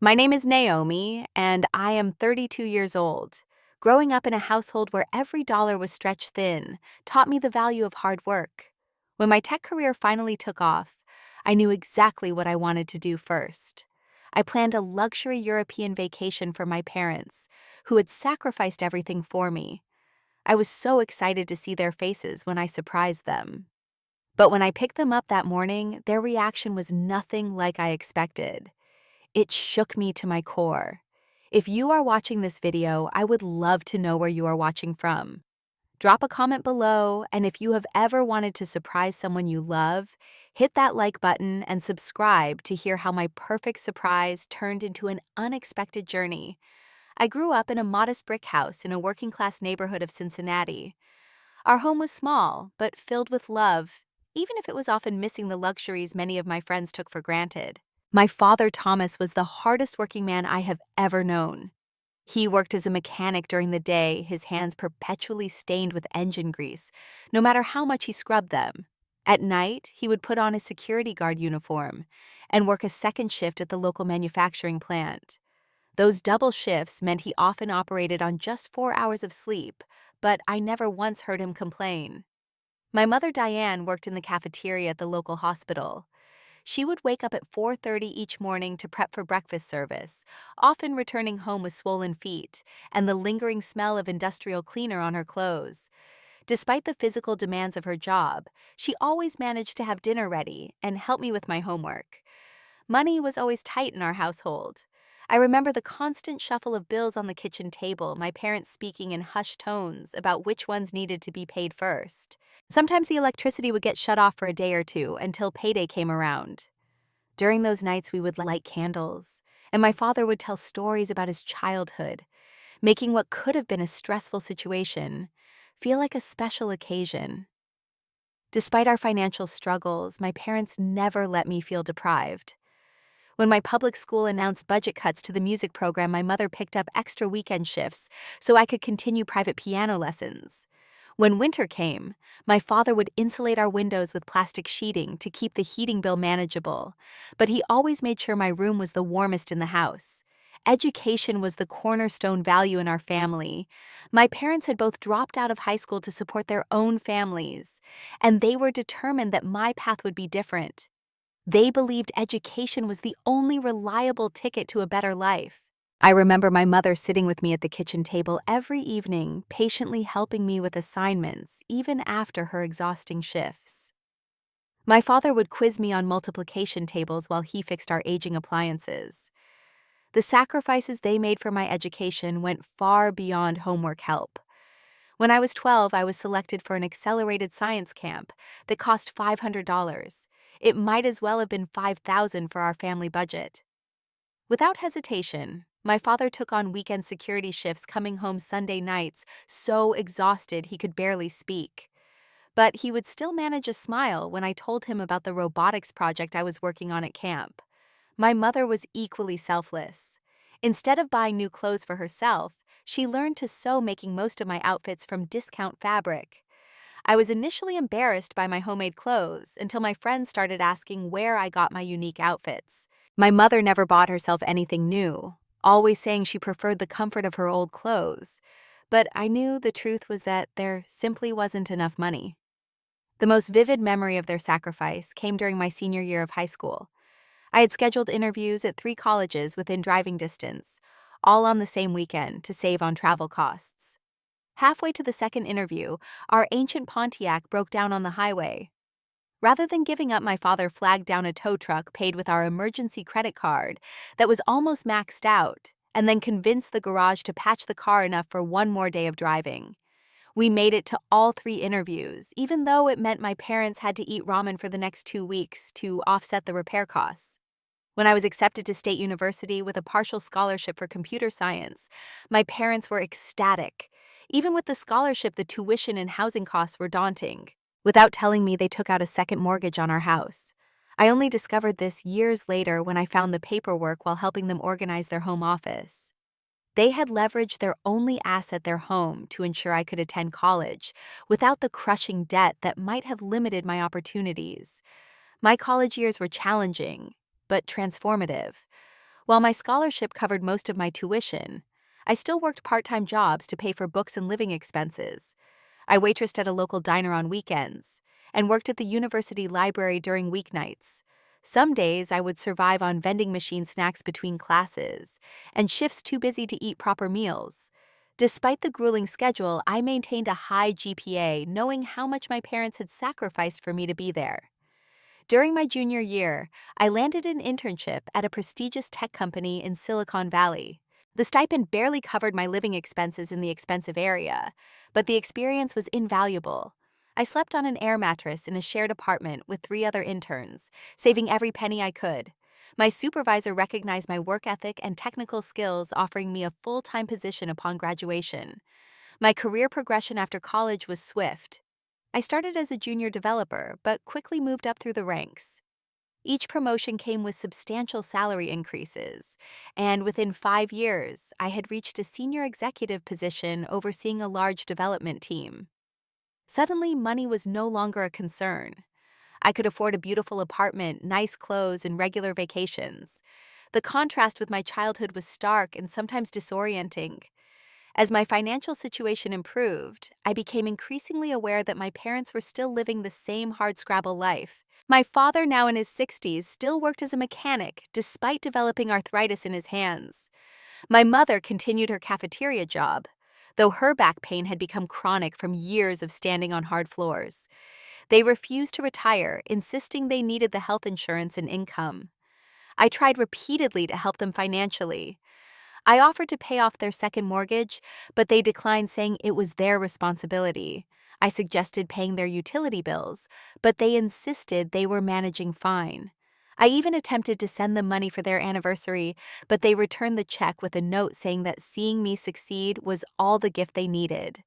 My name is Naomi, and I am 32 years old. Growing up in a household where every dollar was stretched thin taught me the value of hard work. When my tech career finally took off, I knew exactly what I wanted to do first. I planned a luxury European vacation for my parents, who had sacrificed everything for me. I was so excited to see their faces when I surprised them. But when I picked them up that morning, their reaction was nothing like I expected. It shook me to my core. If you are watching this video, I would love to know where you are watching from. Drop a comment below, and if you have ever wanted to surprise someone you love, hit that like button and subscribe to hear how my perfect surprise turned into an unexpected journey. I grew up in a modest brick house in a working-class neighborhood of Cincinnati. Our home was small, but filled with love, even if it was often missing the luxuries many of my friends took for granted. My father, Thomas, was the hardest working man I have ever known. He worked as a mechanic during the day, his hands perpetually stained with engine grease, no matter how much he scrubbed them. At night, he would put on his security guard uniform and work a second shift at the local manufacturing plant. Those double shifts meant he often operated on just 4 hours of sleep, but I never once heard him complain. My mother, Diane, worked in the cafeteria at the local hospital. She would wake up at 4:30 each morning to prep for breakfast service, often returning home with swollen feet and the lingering smell of industrial cleaner on her clothes. Despite the physical demands of her job, she always managed to have dinner ready and help me with my homework. Money was always tight in our household. I remember the constant shuffle of bills on the kitchen table, my parents speaking in hushed tones about which ones needed to be paid first. Sometimes the electricity would get shut off for a day or two until payday came around. During those nights, we would light candles, and my father would tell stories about his childhood, making what could have been a stressful situation feel like a special occasion. Despite our financial struggles, my parents never let me feel deprived. When my public school announced budget cuts to the music program, my mother picked up extra weekend shifts so I could continue private piano lessons. When winter came, my father would insulate our windows with plastic sheeting to keep the heating bill manageable, but he always made sure my room was the warmest in the house. Education was the cornerstone value in our family. My parents had both dropped out of high school to support their own families, and they were determined that my path would be different. They believed education was the only reliable ticket to a better life. I remember my mother sitting with me at the kitchen table every evening, patiently helping me with assignments, even after her exhausting shifts. My father would quiz me on multiplication tables while he fixed our aging appliances. The sacrifices they made for my education went far beyond homework help. When I was 12, I was selected for an accelerated science camp that cost $500. It might as well have been $5,000 for our family budget. Without hesitation, my father took on weekend security shifts, coming home Sunday nights so exhausted he could barely speak. But he would still manage a smile when I told him about the robotics project I was working on at camp. My mother was equally selfless. Instead of buying new clothes for herself, she learned to sew, making most of my outfits from discount fabric. I was initially embarrassed by my homemade clothes until my friends started asking where I got my unique outfits. My mother never bought herself anything new, always saying she preferred the comfort of her old clothes. But I knew the truth was that there simply wasn't enough money. The most vivid memory of their sacrifice came during my senior year of high school. I had scheduled interviews at 3 colleges within driving distance, all on the same weekend to save on travel costs. Halfway to the second interview, our ancient Pontiac broke down on the highway. Rather than giving up, my father flagged down a tow truck paid with our emergency credit card that was almost maxed out, and then convinced the garage to patch the car enough for one more day of driving. We made it to all 3 interviews, even though it meant my parents had to eat ramen for the next 2 weeks to offset the repair costs. When I was accepted to State University with a partial scholarship for computer science, my parents were ecstatic. Even with the scholarship, the tuition and housing costs were daunting. Without telling me, they took out a second mortgage on our house. I only discovered this years later when I found the paperwork while helping them organize their home office. They had leveraged their only asset, their home, to ensure I could attend college without the crushing debt that might have limited my opportunities. My college years were challenging, but transformative. While my scholarship covered most of my tuition, I still worked part-time jobs to pay for books and living expenses. I waitressed at a local diner on weekends and worked at the university library during weeknights. Some days I would survive on vending machine snacks between classes and shifts too busy to eat proper meals. Despite the grueling schedule, I maintained a high GPA, knowing how much my parents had sacrificed for me to be there. During my junior year, I landed an internship at a prestigious tech company in Silicon Valley. The stipend barely covered my living expenses in the expensive area, but the experience was invaluable. I slept on an air mattress in a shared apartment with 3 other interns, saving every penny I could. My supervisor recognized my work ethic and technical skills, offering me a full-time position upon graduation. My career progression after college was swift. I started as a junior developer, but quickly moved up through the ranks. Each promotion came with substantial salary increases, and within 5 years, I had reached a senior executive position overseeing a large development team. Suddenly, money was no longer a concern. I could afford a beautiful apartment, nice clothes, and regular vacations. The contrast with my childhood was stark and sometimes disorienting. As my financial situation improved, I became increasingly aware that my parents were still living the same hardscrabble life. My father, now in his 60s, still worked as a mechanic despite developing arthritis in his hands. My mother continued her cafeteria job, though her back pain had become chronic from years of standing on hard floors. They refused to retire, insisting they needed the health insurance and income. I tried repeatedly to help them financially. I offered to pay off their second mortgage, but they declined, saying it was their responsibility. I suggested paying their utility bills, but they insisted they were managing fine. I even attempted to send them money for their anniversary, but they returned the check with a note saying that seeing me succeed was all the gift they needed.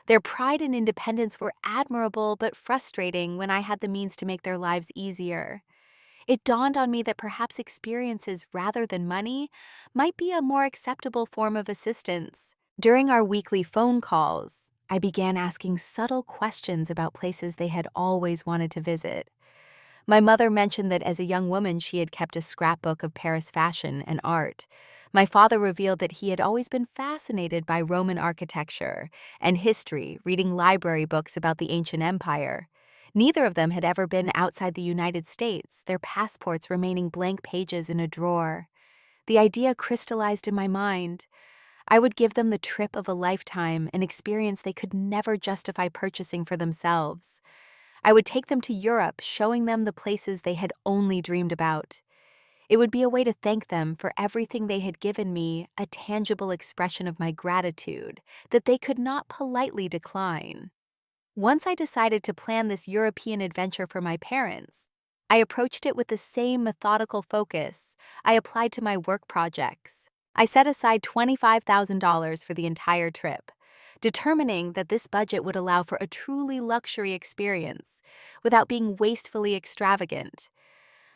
Their pride and independence were admirable but frustrating when I had the means to make their lives easier. It dawned on me that perhaps experiences rather than money might be a more acceptable form of assistance. During our weekly phone calls, I began asking subtle questions about places they had always wanted to visit. My mother mentioned that as a young woman she had kept a scrapbook of Paris fashion and art. My father revealed that he had always been fascinated by Roman architecture and history, reading library books about the ancient empire. Neither of them had ever been outside the United States, their passports remaining blank pages in a drawer. The idea crystallized in my mind. I would give them the trip of a lifetime, an experience they could never justify purchasing for themselves. I would take them to Europe, showing them the places they had only dreamed about. It would be a way to thank them for everything they had given me, a tangible expression of my gratitude that they could not politely decline. Once I decided to plan this European adventure for my parents, I approached it with the same methodical focus I applied to my work projects. I set aside $25,000 for the entire trip, determining that this budget would allow for a truly luxury experience without being wastefully extravagant.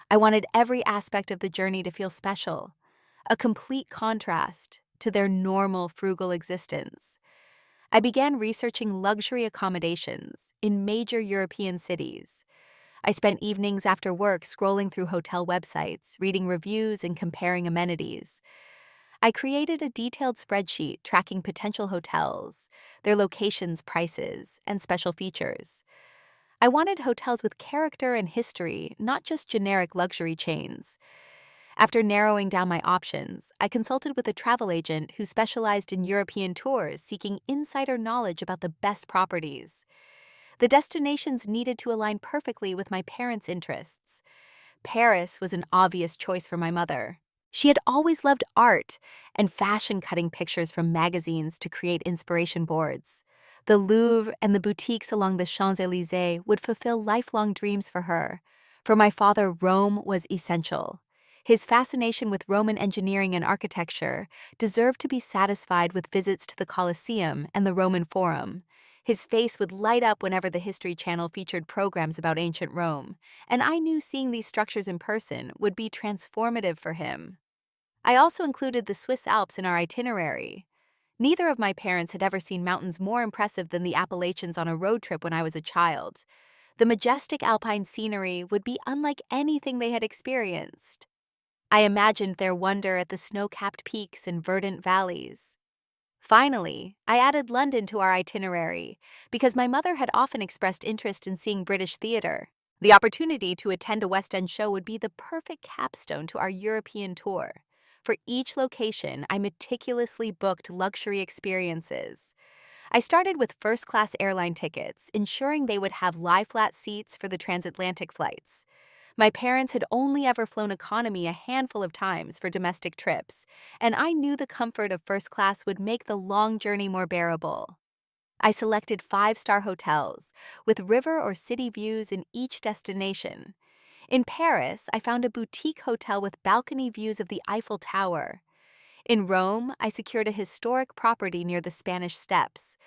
I wanted every aspect of the journey to feel special, a complete contrast to their normal frugal existence. I began researching luxury accommodations in major European cities. I spent evenings after work scrolling through hotel websites, reading reviews, and comparing amenities. I created a detailed spreadsheet tracking potential hotels, their locations, prices, and special features. I wanted hotels with character and history, not just generic luxury chains. After narrowing down my options, I consulted with a travel agent who specialized in European tours, seeking insider knowledge about the best properties. The destinations needed to align perfectly with my parents' interests. Paris was an obvious choice for my mother. She had always loved art and fashion, cutting pictures from magazines to create inspiration boards. The Louvre and the boutiques along the Champs-Élysées would fulfill lifelong dreams for her. For my father, Rome was essential. His fascination with Roman engineering and architecture deserved to be satisfied with visits to the Colosseum and the Roman Forum. His face would light up whenever the History Channel featured programs about ancient Rome, and I knew seeing these structures in person would be transformative for him. I also included the Swiss Alps in our itinerary. Neither of my parents had ever seen mountains more impressive than the Appalachians on a road trip when I was a child. The majestic alpine scenery would be unlike anything they had experienced. I imagined their wonder at the snow-capped peaks and verdant valleys. Finally, I added London to our itinerary because my mother had often expressed interest in seeing British theatre. The opportunity to attend a West End show would be the perfect capstone to our European tour. For each location, I meticulously booked luxury experiences. I started with first-class airline tickets, ensuring they would have lie-flat seats for the transatlantic flights. My parents had only ever flown economy a handful of times for domestic trips, and I knew the comfort of first class would make the long journey more bearable. I selected five-star hotels with river or city views in each destination. In Paris, I found a boutique hotel with balcony views of the Eiffel Tower. In Rome, I secured a historic property near the Spanish Steps.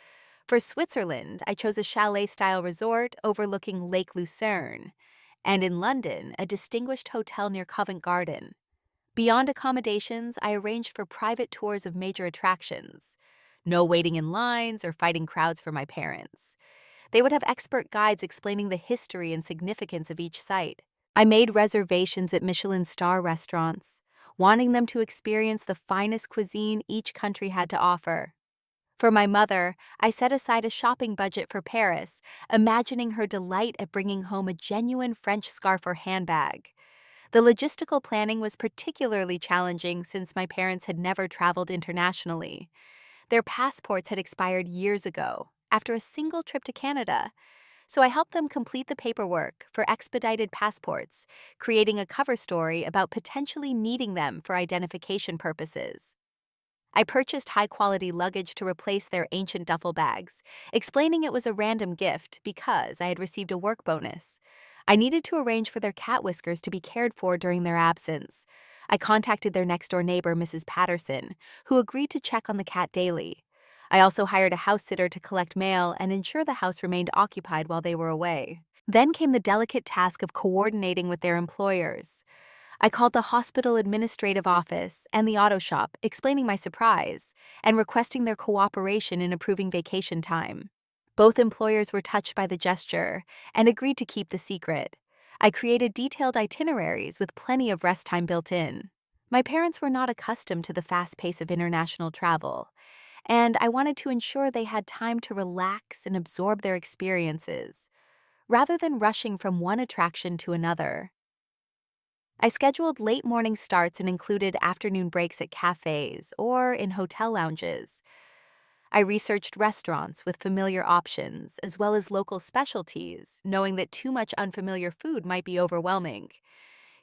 For Switzerland, I chose a chalet-style resort overlooking Lake Lucerne, and in London, a distinguished hotel near Covent Garden. Beyond accommodations, I arranged for private tours of major attractions. No waiting in lines or fighting crowds for my parents. They would have expert guides explaining the history and significance of each site. I made reservations at Michelin star restaurants, wanting them to experience the finest cuisine each country had to offer. For my mother, I set aside a shopping budget for Paris, imagining her delight at bringing home a genuine French scarf or handbag. The logistical planning was particularly challenging since my parents had never traveled internationally. Their passports had expired years ago, after a single trip to Canada, so I helped them complete the paperwork for expedited passports, creating a cover story about potentially needing them for identification purposes. I purchased high-quality luggage to replace their ancient duffel bags, explaining it was a random gift because I had received a work bonus. I needed to arrange for their cat whiskers to be cared for during their absence. I contacted their next-door neighbor, Mrs. Patterson, who agreed to check on the cat daily. I also hired a house sitter to collect mail and ensure the house remained occupied while they were away. Then came the delicate task of coordinating with their employers. I called the hospital administrative office and the auto shop, explaining my surprise and requesting their cooperation in approving vacation time. Both employers were touched by the gesture and agreed to keep the secret. I created detailed itineraries with plenty of rest time built in. My parents were not accustomed to the fast pace of international travel, and I wanted to ensure they had time to relax and absorb their experiences, rather than rushing from one attraction to another. I scheduled late morning starts and included afternoon breaks at cafes or in hotel lounges. I researched restaurants with familiar options as well as local specialties, knowing that too much unfamiliar food might be overwhelming.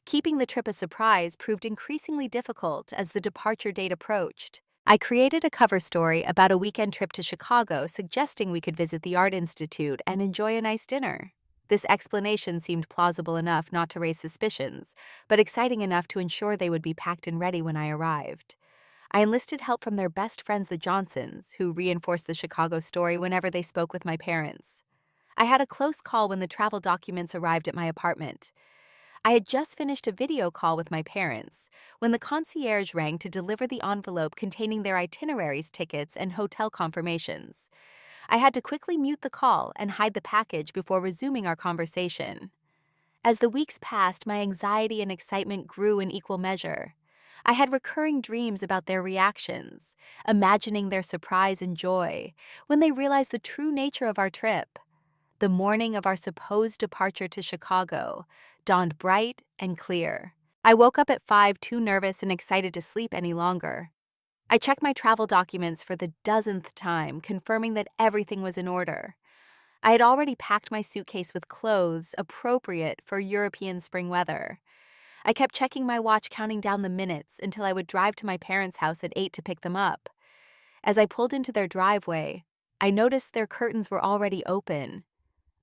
Keeping the trip a surprise proved increasingly difficult as the departure date approached. I created a cover story about a weekend trip to Chicago, suggesting we could visit the Art Institute and enjoy a nice dinner. This explanation seemed plausible enough not to raise suspicions, but exciting enough to ensure they would be packed and ready when I arrived. I enlisted help from their best friends, the Johnsons, who reinforced the Chicago story whenever they spoke with my parents. I had a close call when the travel documents arrived at my apartment. I had just finished a video call with my parents when the concierge rang to deliver the envelope containing their itineraries, tickets, and hotel confirmations. I had to quickly mute the call and hide the package before resuming our conversation. As the weeks passed, my anxiety and excitement grew in equal measure. I had recurring dreams about their reactions, imagining their surprise and joy when they realized the true nature of our trip. The morning of our supposed departure to Chicago dawned bright and clear. I woke up at 5, too nervous and excited to sleep any longer. I checked my travel documents for the dozenth time, confirming that everything was in order. I had already packed my suitcase with clothes appropriate for European spring weather. I kept checking my watch, counting down the minutes until I would drive to my parents' house at 8 to pick them up. As I pulled into their driveway, I noticed their curtains were already open.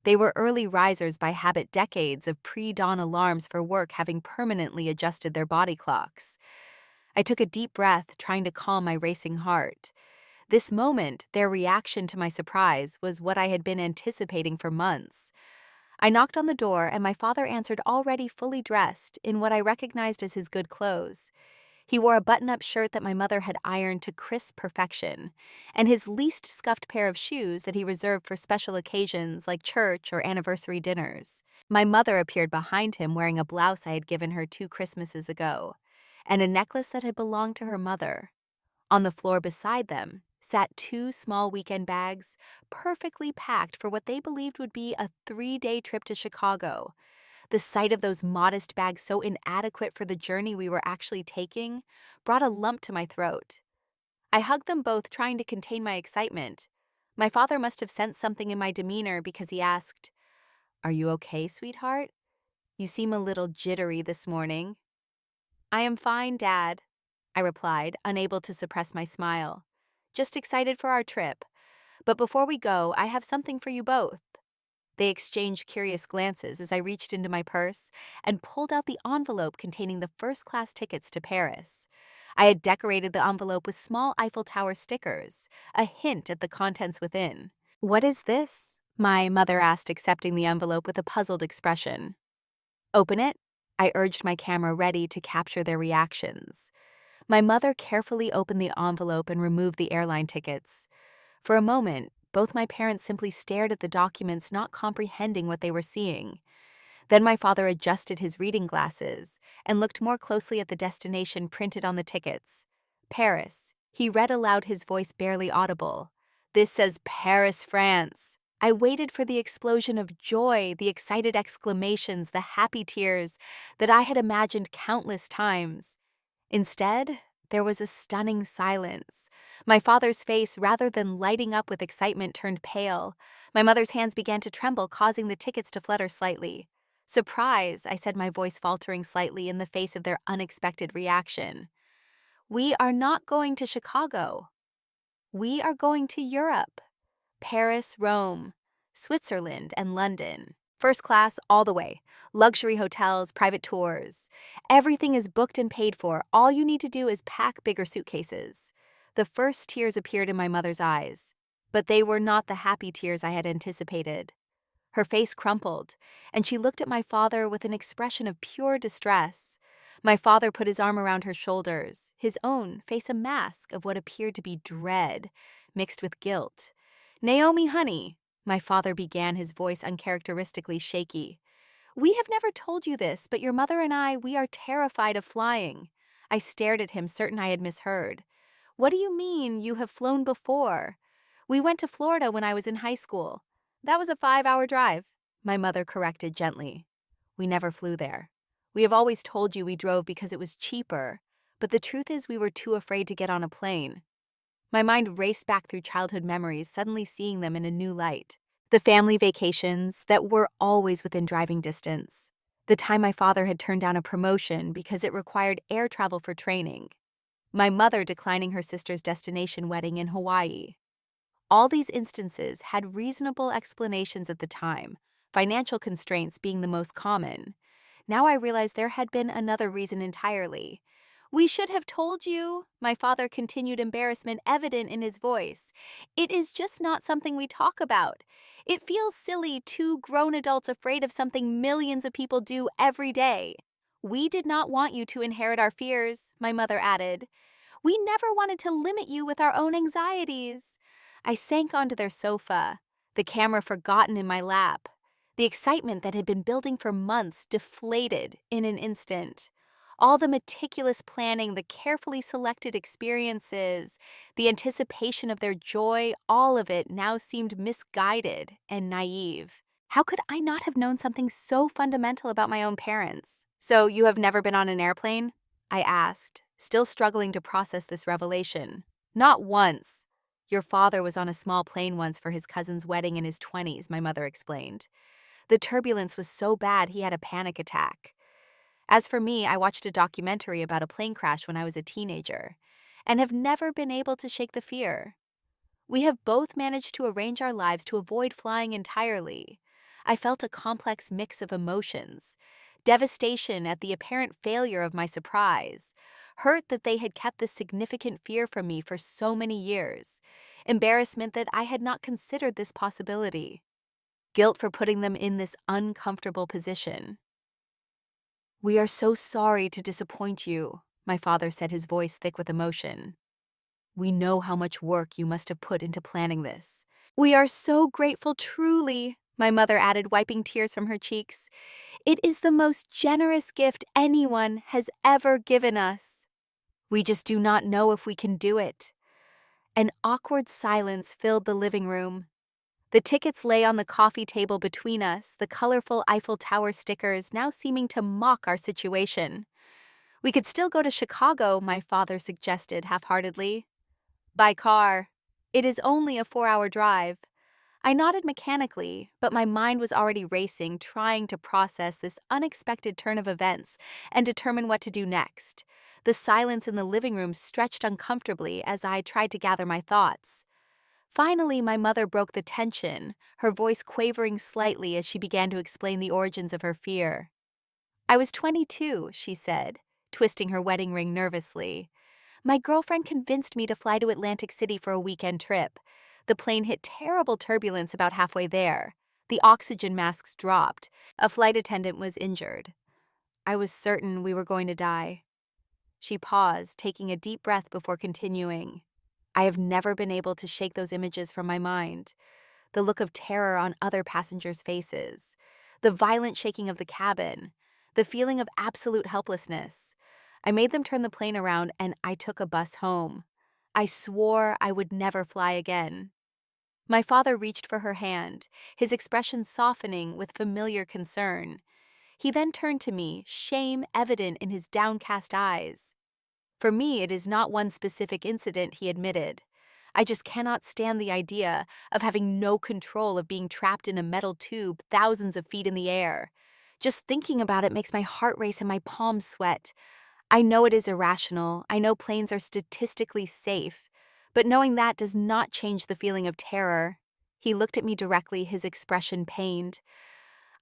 They were early risers by habit, decades of pre-dawn alarms for work having permanently adjusted their body clocks. I took a deep breath, trying to calm my racing heart. This moment, their reaction to my surprise, was what I had been anticipating for months. I knocked on the door, and my father answered, already fully dressed in what I recognized as his good clothes. He wore a button-up shirt that my mother had ironed to crisp perfection, and his least scuffed pair of shoes that he reserved for special occasions like church or anniversary dinners. My mother appeared behind him wearing a blouse I had given her 2 Christmases ago. and a necklace that had belonged to her mother. On the floor beside them sat two small weekend bags, perfectly packed for what they believed would be a 3-day trip to Chicago. The sight of those modest bags, so inadequate for the journey we were actually taking, brought a lump to my throat. I hugged them both, trying to contain my excitement. My father must have sensed something in my demeanor because he asked, "Are you okay, sweetheart? You seem a little jittery this morning." "I am fine, Dad," I replied, unable to suppress my smile. "Just excited for our trip. But before we go, I have something for you both." They exchanged curious glances as I reached into my purse and pulled out the envelope containing the first-class tickets to Paris. I had decorated the envelope with small Eiffel Tower stickers, a hint at the contents within. "What is this?" my mother asked, accepting the envelope with a puzzled expression. "Open it," I urged, my camera ready to capture their reactions. My mother carefully opened the envelope and removed the airline tickets. For a moment, both my parents simply stared at the documents, not comprehending what they were seeing. Then my father adjusted his reading glasses and looked more closely at the destination printed on the tickets. "Paris." He read aloud, his voice barely audible. "This says Paris, France." I waited for the explosion of joy, the excited exclamations, the happy tears that I had imagined countless times. Instead, there was a stunning silence. My father's face, rather than lighting up with excitement, turned pale. My mother's hands began to tremble, causing the tickets to flutter slightly. "Surprise," I said, my voice faltering slightly in the face of their unexpected reaction. "We are not going to Chicago. We are going to Europe. Paris, Rome, Switzerland, and London. First class all the way. Luxury hotels, private tours. Everything is booked and paid for. All you need to do is pack bigger suitcases." The first tears appeared in my mother's eyes, but they were not the happy tears I had anticipated. Her face crumpled, and she looked at my father with an expression of pure distress. My father put his arm around her shoulders, his own face a mask of what appeared to be dread, mixed with guilt. "Naomi, honey," my father began, his voice uncharacteristically shaky. "We have never told you this, but your mother and we are terrified of flying." I stared at him, certain I had misheard. "What do you mean, you have flown before?" "We went to Florida when I was in high school." "That was a 5-hour drive," my mother corrected gently. "We never flew there. We have always told you we drove because it was cheaper, but the truth is we were too afraid to get on a plane." My mind raced back through childhood memories, suddenly seeing them in a new light. The family vacations that were always within driving distance. The time my father had turned down a promotion because it required air travel for training. My mother declining her sister's destination wedding in Hawaii. All these instances had reasonable explanations at the time, financial constraints being the most common. Now I realized there had been another reason entirely. "We should have told you," my father continued, embarrassment evident in his voice. "It is just not something we talk about. It feels silly, two grown adults afraid of something millions of people do every day." "We did not want you to inherit our fears," my mother added. "We never wanted to limit you with our own anxieties." I sank onto their sofa, the camera forgotten in my lap. The excitement that had been building for months deflated in an instant. All the meticulous planning, the carefully selected experiences, the anticipation of their joy, all of it now seemed misguided and naive. How could I not have known something so fundamental about my own parents? "So you have never been on an airplane?" I asked, still struggling to process this revelation. "Not once." "Your father was on a small plane once for his cousin's wedding in his 20s, my mother explained. "The turbulence was so bad he had a panic attack." As for me, I watched a documentary about a plane crash when I was a teenager, and have never been able to shake the fear. We have both managed to arrange our lives to avoid flying entirely. I felt a complex mix of emotions: devastation at the apparent failure of my surprise, hurt that they had kept this significant fear from me for so many years, embarrassment that I had not considered this possibility, guilt for putting them in this uncomfortable position. "We are so sorry to disappoint you," my father said, his voice thick with emotion. "We know how much work you must have put into planning this." "We are so grateful, truly," my mother added, wiping tears from her cheeks. It is the most generous gift anyone has ever given us. We just do not know if we can do it. An awkward silence filled the living room. The tickets lay on the coffee table between us, the colorful Eiffel Tower stickers now seeming to mock our situation. We could still go to Chicago, my father suggested half-heartedly. By car. It is only a 4-hour drive. I nodded mechanically, but my mind was already racing, trying to process this unexpected turn of events and determine what to do next. The silence in the living room stretched uncomfortably as I tried to gather my thoughts. Finally, my mother broke the tension, her voice quavering slightly as she began to explain the origins of her fear. I was 22, she said, twisting her wedding ring nervously. My girlfriend convinced me to fly to Atlantic City for a weekend trip. The plane hit terrible turbulence about halfway there. The oxygen masks dropped. A flight attendant was injured. I was certain we were going to die. She paused, taking a deep breath before continuing. I have never been able to shake those images from my mind. The look of terror on other passengers' faces, the violent shaking of the cabin, the feeling of absolute helplessness. I made them turn the plane around and I took a bus home. I swore I would never fly again. My father reached for her hand, his expression softening with familiar concern. He then turned to me, shame evident in his downcast eyes. For me, it is not one specific incident, he admitted. I just cannot stand the idea of having no control of being trapped in a metal tube thousands of feet in the air. Just thinking about it makes my heart race and my palms sweat. I know it is irrational. I know planes are statistically safe. But knowing that does not change the feeling of terror. He looked at me directly, his expression pained.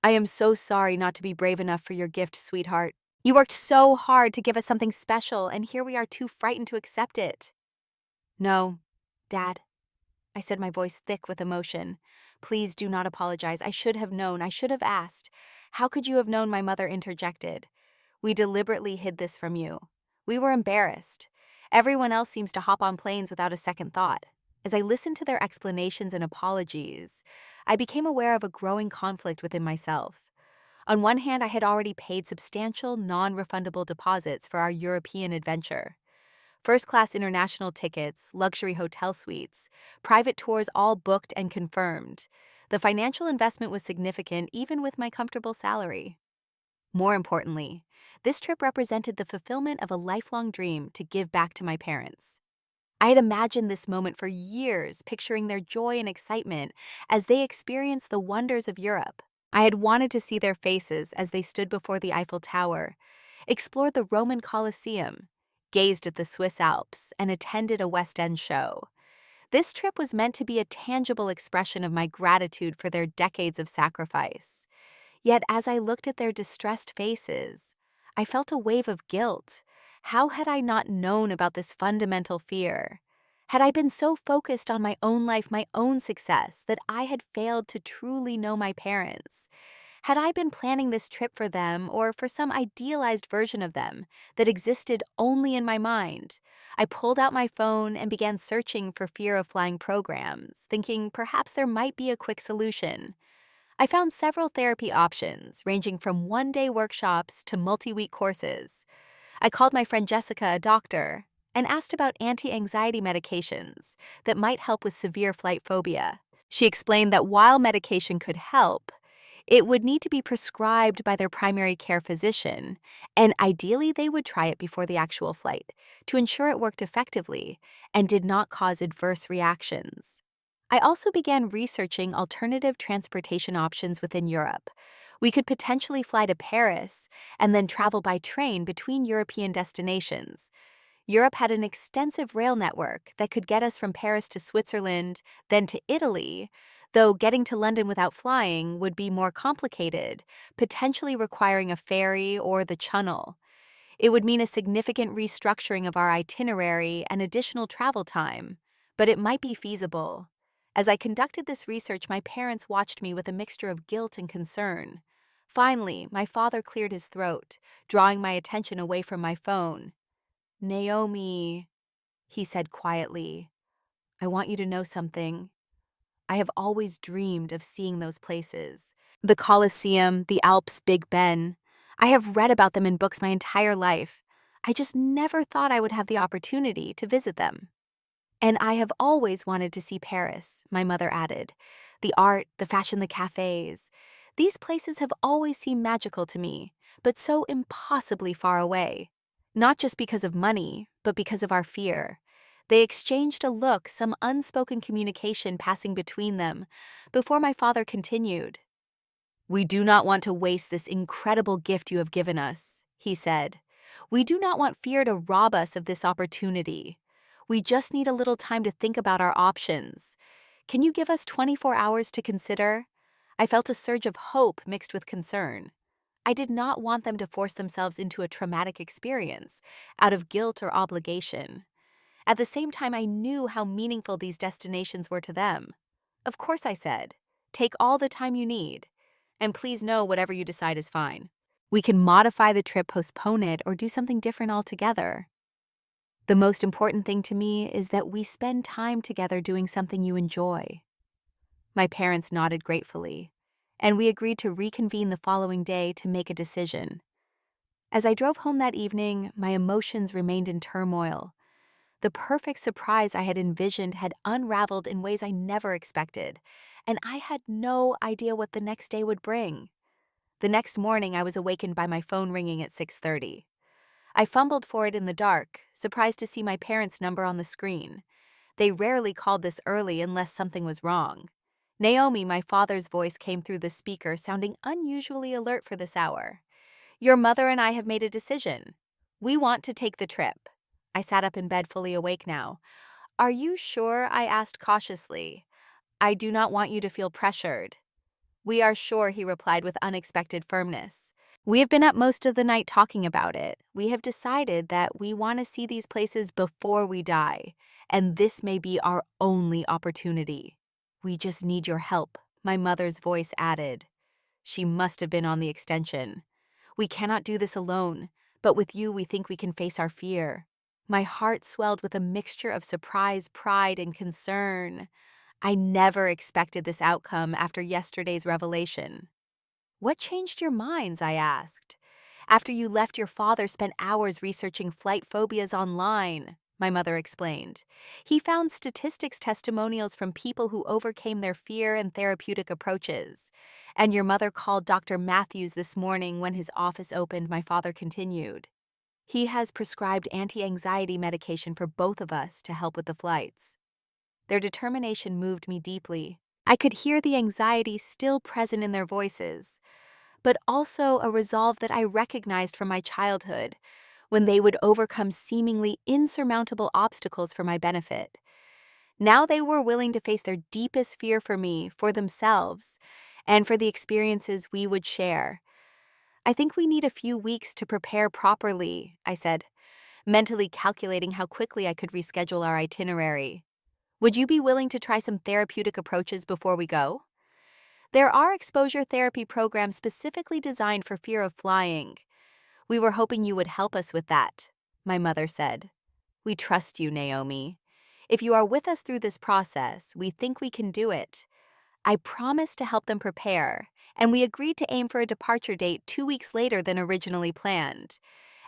I am so sorry not to be brave enough for your gift, sweetheart. You worked so hard to give us something special, and here we are too frightened to accept it. No, Dad, I said, my voice thick with emotion. Please do not apologize. I should have known. I should have asked. How could you have known? My mother interjected. We deliberately hid this from you. We were embarrassed. Everyone else seems to hop on planes without a second thought. As I listened to their explanations and apologies, I became aware of a growing conflict within myself. On one hand, I had already paid substantial, non-refundable deposits for our European adventure. First-class international tickets, luxury hotel suites, private tours all booked and confirmed. The financial investment was significant even with my comfortable salary. More importantly, this trip represented the fulfillment of a lifelong dream to give back to my parents. I had imagined this moment for years, picturing their joy and excitement as they experienced the wonders of Europe. I had wanted to see their faces as they stood before the Eiffel Tower, explored the Roman Colosseum, gazed at the Swiss Alps, and attended a West End show. This trip was meant to be a tangible expression of my gratitude for their decades of sacrifice. Yet as I looked at their distressed faces, I felt a wave of guilt. How had I not known about this fundamental fear? Had I been so focused on my own life, my own success, that I had failed to truly know my parents? Had I been planning this trip for them or for some idealized version of them that existed only in my mind? I pulled out my phone and began searching for fear of flying programs, thinking perhaps there might be a quick solution. I found several therapy options, ranging from one-day workshops to multi-week courses. I called my friend Jessica, a doctor, and asked about anti-anxiety medications that might help with severe flight phobia. She explained that while medication could help, it would need to be prescribed by their primary care physician, and ideally they would try it before the actual flight to ensure it worked effectively and did not cause adverse reactions. I also began researching alternative transportation options within Europe. We could potentially fly to Paris and then travel by train between European destinations. Europe had an extensive rail network that could get us from Paris to Switzerland, then to Italy, though getting to London without flying would be more complicated, potentially requiring a ferry or the Channel. It would mean a significant restructuring of our itinerary and additional travel time, but it might be feasible. As I conducted this research, my parents watched me with a mixture of guilt and concern. Finally, my father cleared his throat, drawing my attention away from my phone. Naomi, he said quietly, I want you to know something. I have always dreamed of seeing those places. The Colosseum, the Alps, Big Ben. I have read about them in books my entire life. I just never thought I would have the opportunity to visit them. And I have always wanted to see Paris, my mother added. The art, the fashion, the cafes. These places have always seemed magical to me, but so impossibly far away. Not just because of money, but because of our fear. They exchanged a look, some unspoken communication passing between them, before my father continued. "We do not want to waste this incredible gift you have given us," he said. "We do not want fear to rob us of this opportunity. We just need a little time to think about our options. Can you give us 24 hours to consider?" I felt a surge of hope mixed with concern. I did not want them to force themselves into a traumatic experience out of guilt or obligation. At the same time, I knew how meaningful these destinations were to them. "Of course," I said. "Take all the time you need. And please know whatever you decide is fine. We can modify the trip, postpone it, or do something different altogether. The most important thing to me is that we spend time together doing something you enjoy." My parents nodded gratefully, and we agreed to reconvene the following day to make a decision. As I drove home that evening, my emotions remained in turmoil. The perfect surprise I had envisioned had unraveled in ways I never expected, and I had no idea what the next day would bring. The next morning, I was awakened by my phone ringing at 6:30. I fumbled for it in the dark, surprised to see my parents' number on the screen. They rarely called this early unless something was wrong. Naomi, my father's voice, came through the speaker, sounding unusually alert for this hour. "Your mother and I have made a decision. We want to take the trip." I sat up in bed, fully awake now. "Are you sure?" I asked cautiously. "I do not want you to feel pressured." "We are sure," he replied with unexpected firmness. "We have been up most of the night talking about it. We have decided that we want to see these places before we die, and this may be our only opportunity. We just need your help," my mother's voice added. She must have been on the extension. "We cannot do this alone, but with you we think we can face our fear." My heart swelled with a mixture of surprise, pride, and concern. I never expected this outcome after yesterday's revelation. "What changed your minds?" I asked. "After you left, your father spent hours researching flight phobias online," my mother explained. "He found statistics testimonials from people who overcame their fear and therapeutic approaches. And your mother called Dr. Matthews this morning when his office opened," my father continued. "He has prescribed anti-anxiety medication for both of us to help with the flights." Their determination moved me deeply. I could hear the anxiety still present in their voices, but also a resolve that I recognized from my childhood, when they would overcome seemingly insurmountable obstacles for my benefit. Now they were willing to face their deepest fear for me, for themselves, and for the experiences we would share. "I think we need a few weeks to prepare properly," I said, mentally calculating how quickly I could reschedule our itinerary. "Would you be willing to try some therapeutic approaches before we go?" "There are exposure therapy programs specifically designed for fear of flying. We were hoping you would help us with that," my mother said. "We trust you, Naomi. If you are with us through this process, we think we can do it." I promised to help them prepare, and we agreed to aim for a departure date 2 weeks later than originally planned.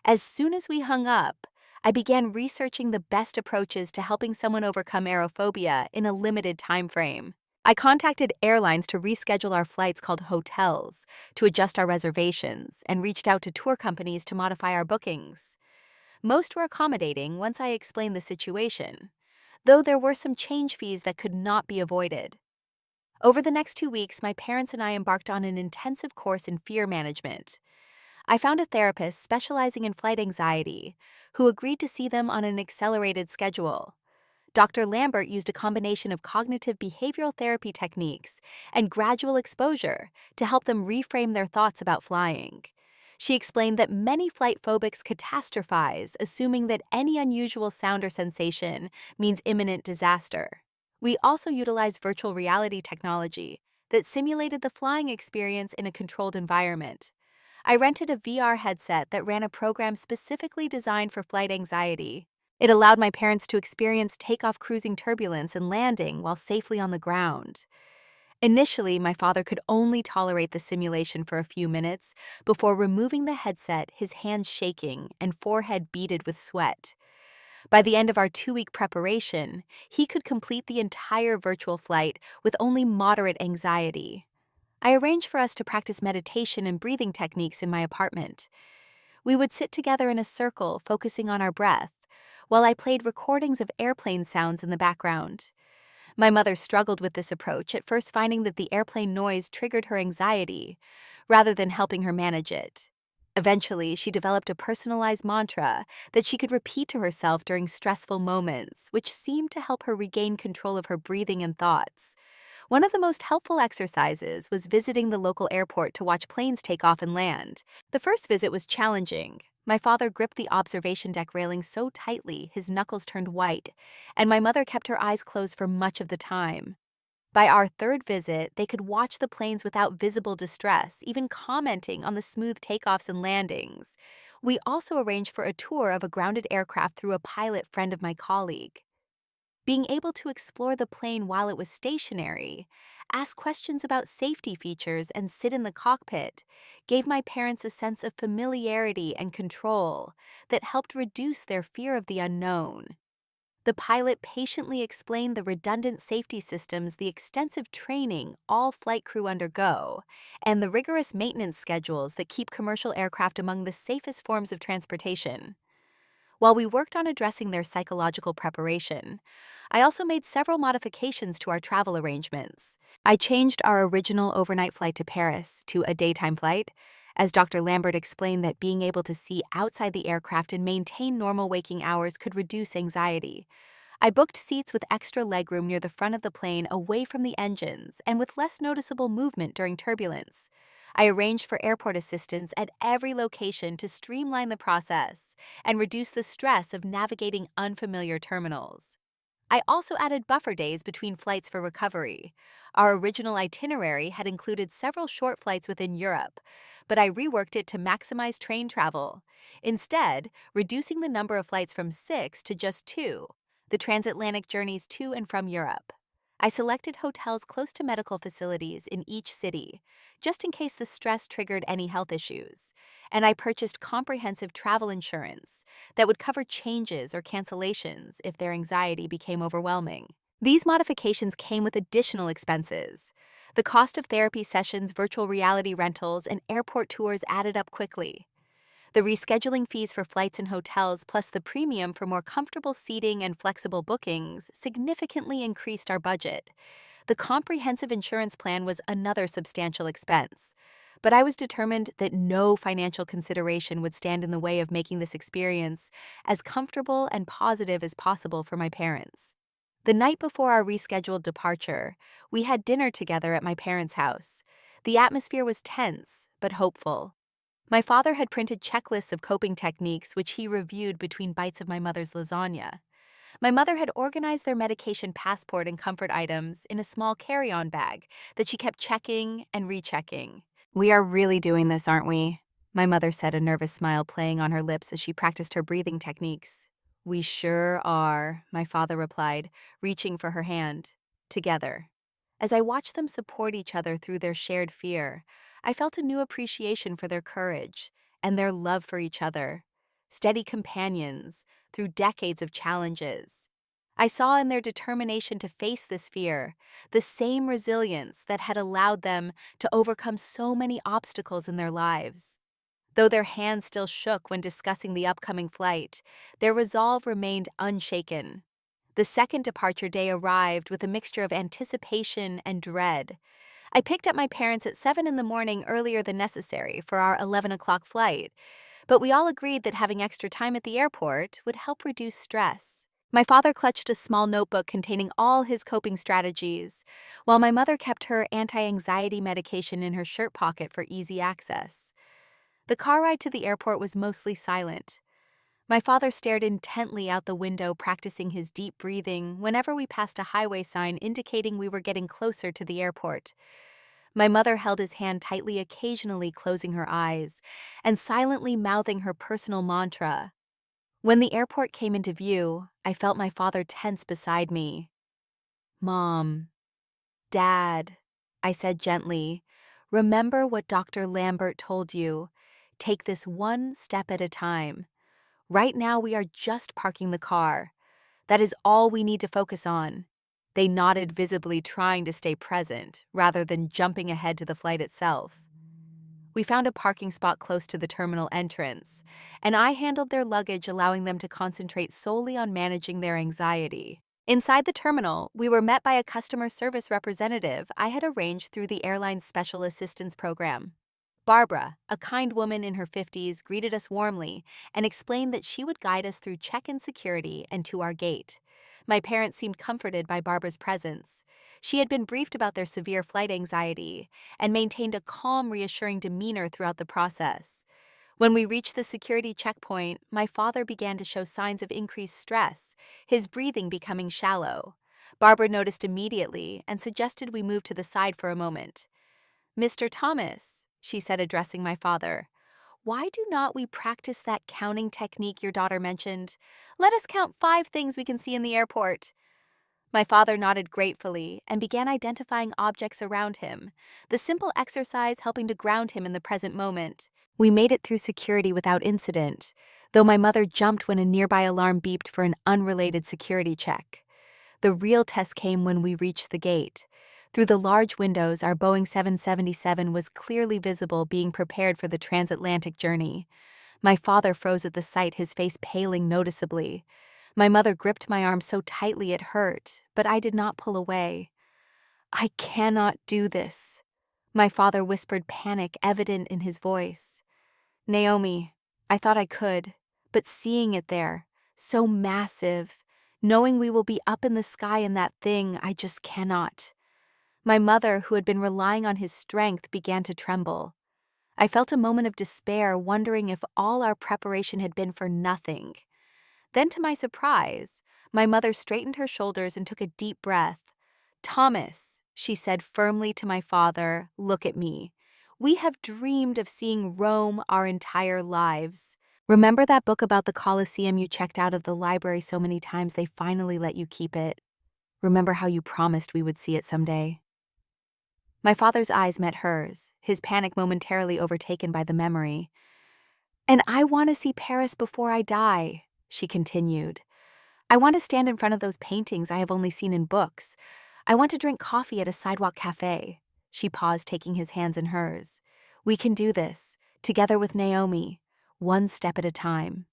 As soon as we hung up, I began researching the best approaches to helping someone overcome aerophobia in a limited time frame. I contacted airlines to reschedule our flights, called hotels to adjust our reservations, and reached out to tour companies to modify our bookings. Most were accommodating once I explained the situation, though there were some change fees that could not be avoided. Over the next 2 weeks, my parents and I embarked on an intensive course in fear management. I found a therapist specializing in flight anxiety who agreed to see them on an accelerated schedule. Dr. Lambert used a combination of cognitive behavioral therapy techniques and gradual exposure to help them reframe their thoughts about flying. She explained that many flight phobics catastrophize, assuming that any unusual sound or sensation means imminent disaster. We also utilized virtual reality technology that simulated the flying experience in a controlled environment. I rented a VR headset that ran a program specifically designed for flight anxiety. It allowed my parents to experience takeoff cruising turbulence and landing while safely on the ground. Initially, my father could only tolerate the simulation for a few minutes before removing the headset, his hands shaking and forehead beaded with sweat. By the end of our 2-week preparation, he could complete the entire virtual flight with only moderate anxiety. I arranged for us to practice meditation and breathing techniques in my apartment. We would sit together in a circle, focusing on our breath, while I played recordings of airplane sounds in the background. My mother struggled with this approach, at first finding that the airplane noise triggered her anxiety, rather than helping her manage it. Eventually, she developed a personalized mantra that she could repeat to herself during stressful moments, which seemed to help her regain control of her breathing and thoughts. One of the most helpful exercises was visiting the local airport to watch planes take off and land. The first visit was challenging. My father gripped the observation deck railing so tightly his knuckles turned white, and my mother kept her eyes closed for much of the time. By our third visit, they could watch the planes without visible distress, even commenting on the smooth takeoffs and landings. We also arranged for a tour of a grounded aircraft through a pilot friend of my colleague. Being able to explore the plane while it was stationary, ask questions about safety features, and sit in the cockpit gave my parents a sense of familiarity and control that helped reduce their fear of the unknown. The pilot patiently explained the redundant safety systems, the extensive training all flight crew undergo, and the rigorous maintenance schedules that keep commercial aircraft among the safest forms of transportation. While we worked on addressing their psychological preparation, I also made several modifications to our travel arrangements. I changed our original overnight flight to Paris to a daytime flight, as Dr. Lambert explained that being able to see outside the aircraft and maintain normal waking hours could reduce anxiety. I booked seats with extra legroom near the front of the plane, away from the engines and with less noticeable movement during turbulence. I arranged for airport assistance at every location to streamline the process and reduce the stress of navigating unfamiliar terminals. I also added buffer days between flights for recovery. Our original itinerary had included several short flights within Europe, but I reworked it to maximize train travel, instead reducing the number of flights from 6 to just 2, the transatlantic journeys to and from Europe. I selected hotels close to medical facilities in each city, just in case the stress triggered any health issues, and I purchased comprehensive travel insurance that would cover changes or cancellations if their anxiety became overwhelming. These modifications came with additional expenses. The cost of therapy sessions, virtual reality rentals, and airport tours added up quickly. The rescheduling fees for flights and hotels, plus the premium for more comfortable seating and flexible bookings, significantly increased our budget. The comprehensive insurance plan was another substantial expense, but I was determined that no financial consideration would stand in the way of making this experience as comfortable and positive as possible for my parents. The night before our rescheduled departure, we had dinner together at my parents' house. The atmosphere was tense, but hopeful. My father had printed checklists of coping techniques, which he reviewed between bites of my mother's lasagna. My mother had organized their medication passport and comfort items in a small carry-on bag that she kept checking and rechecking. "We are really doing this, aren't we?" My mother said, a nervous smile playing on her lips as she practiced her breathing techniques. "We sure are," my father replied, reaching for her hand. Together. As I watched them support each other through their shared fear, I felt a new appreciation for their courage and their love for each other. Steady companions through decades of challenges. I saw in their determination to face this fear the same resilience that had allowed them to overcome so many obstacles in their lives. Though their hands still shook when discussing the upcoming flight, their resolve remained unshaken. The second departure day arrived with a mixture of anticipation and dread. I picked up my parents at 7 in the morning, earlier than necessary for our 11 o'clock flight, but we all agreed that having extra time at the airport would help reduce stress. My father clutched a small notebook containing all his coping strategies, while my mother kept her anti-anxiety medication in her shirt pocket for easy access. The car ride to the airport was mostly silent. My father stared intently out the window, practicing his deep breathing whenever we passed a highway sign indicating we were getting closer to the airport. My mother held his hand tightly, occasionally closing her eyes and silently mouthing her personal mantra. When the airport came into view, I felt my father tense beside me. "Mom, Dad," I said gently, "remember what Dr. Lambert told you. Take this one step at a time. Right now, we are just parking the car. That is all we need to focus on." They nodded, visibly trying to stay present, rather than jumping ahead to the flight itself. We found a parking spot close to the terminal entrance, and I handled their luggage, allowing them to concentrate solely on managing their anxiety. Inside the terminal, we were met by a customer service representative I had arranged through the airline's special assistance program. Barbara, a kind woman in her 50s, greeted us warmly and explained that she would guide us through check-in security and to our gate. My parents seemed comforted by Barbara's presence. She had been briefed about their severe flight anxiety and maintained a calm, reassuring demeanor throughout the process. When we reached the security checkpoint, my father began to show signs of increased stress, his breathing becoming shallow. Barbara noticed immediately and suggested we move to the side for a moment. "Mr. Thomas," she said, addressing my father, "why do not we practice that counting technique your daughter mentioned? Let us count 5 things we can see in the airport." My father nodded gratefully and began identifying objects around him, the simple exercise helping to ground him in the present moment. We made it through security without incident, though my mother jumped when a nearby alarm beeped for an unrelated security check. The real test came when we reached the gate. Through the large windows, our Boeing 777 was clearly visible, being prepared for the transatlantic journey. My father froze at the sight, his face paling noticeably. My mother gripped my arm so tightly it hurt, but I did not pull away. "I cannot do this," my father whispered, panic evident in his voice. "Naomi, I thought I could, but seeing it there, so massive, knowing we will be up in the sky in that thing, I just cannot." My mother, who had been relying on his strength, began to tremble. I felt a moment of despair, wondering if all our preparation had been for nothing. Then, to my surprise, my mother straightened her shoulders and took a deep breath. "Thomas," she said firmly to my father, "look at me. We have dreamed of seeing Rome our entire lives. Remember that book about the Colosseum you checked out of the library so many times they finally let you keep it? Remember how you promised we would see it someday?" My father's eyes met hers, his panic momentarily overtaken by the memory. "And I want to see Paris before I die," she continued. "I want to stand in front of those paintings I have only seen in books. I want to drink coffee at a sidewalk cafe." She paused, taking his hands in hers. "We can do this, together with Naomi, one step at a time."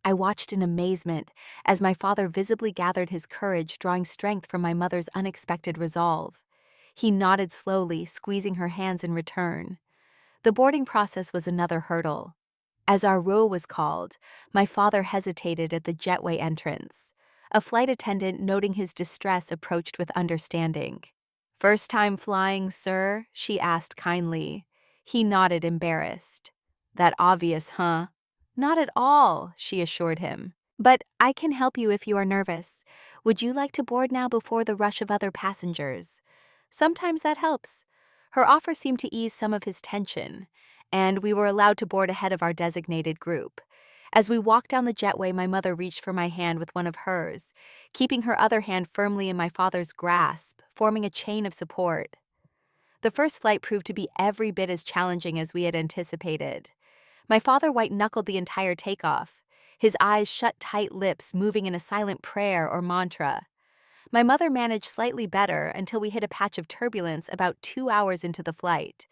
I watched in amazement as my father visibly gathered his courage, drawing strength from my mother's unexpected resolve. He nodded slowly, squeezing her hands in return. The boarding process was another hurdle. As our row was called, my father hesitated at the jetway entrance. A flight attendant, noting his distress, approached with understanding. "First time flying, sir?" she asked kindly. He nodded, embarrassed. "That obvious, huh?" "Not at all," she assured him. "But I can help you if you are nervous. Would you like to board now before the rush of other passengers?" Sometimes that helps. Her offer seemed to ease some of his tension, and we were allowed to board ahead of our designated group. As we walked down the jetway, my mother reached for my hand with one of hers, keeping her other hand firmly in my father's grasp, forming a chain of support. The first flight proved to be every bit as challenging as we had anticipated. My father white-knuckled the entire takeoff, his eyes shut tight, lips moving in a silent prayer or mantra. My mother managed slightly better until we hit a patch of turbulence about 2 hours into the flight.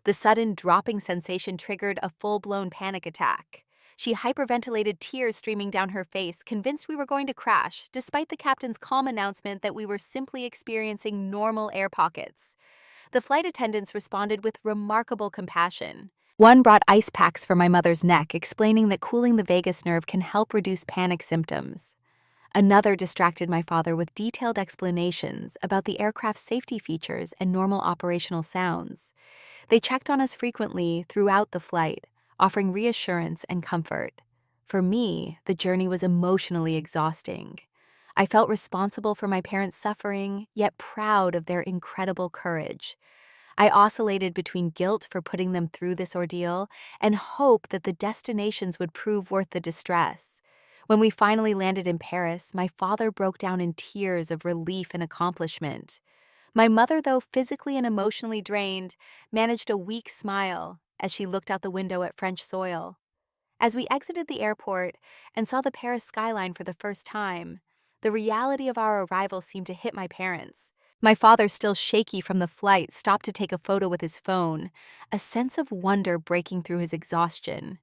The sudden dropping sensation triggered a full-blown panic attack. She hyperventilated, tears streaming down her face, convinced we were going to crash, despite the captain's calm announcement that we were simply experiencing normal air pockets. The flight attendants responded with remarkable compassion. One brought ice packs for my mother's neck, explaining that cooling the vagus nerve can help reduce panic symptoms. Another distracted my father with detailed explanations about the aircraft's safety features and normal operational sounds. They checked on us frequently throughout the flight, offering reassurance and comfort. For me, the journey was emotionally exhausting. I felt responsible for my parents' suffering, yet proud of their incredible courage. I oscillated between guilt for putting them through this ordeal and hope that the destinations would prove worth the distress. When we finally landed in Paris, my father broke down in tears of relief and accomplishment. My mother, though physically and emotionally drained, managed a weak smile as she looked out the window at French soil. As we exited the airport and saw the Paris skyline for the first time, the reality of our arrival seemed to hit my parents. My father, still shaky from the flight, stopped to take a photo with his phone, a sense of wonder breaking through his exhaustion.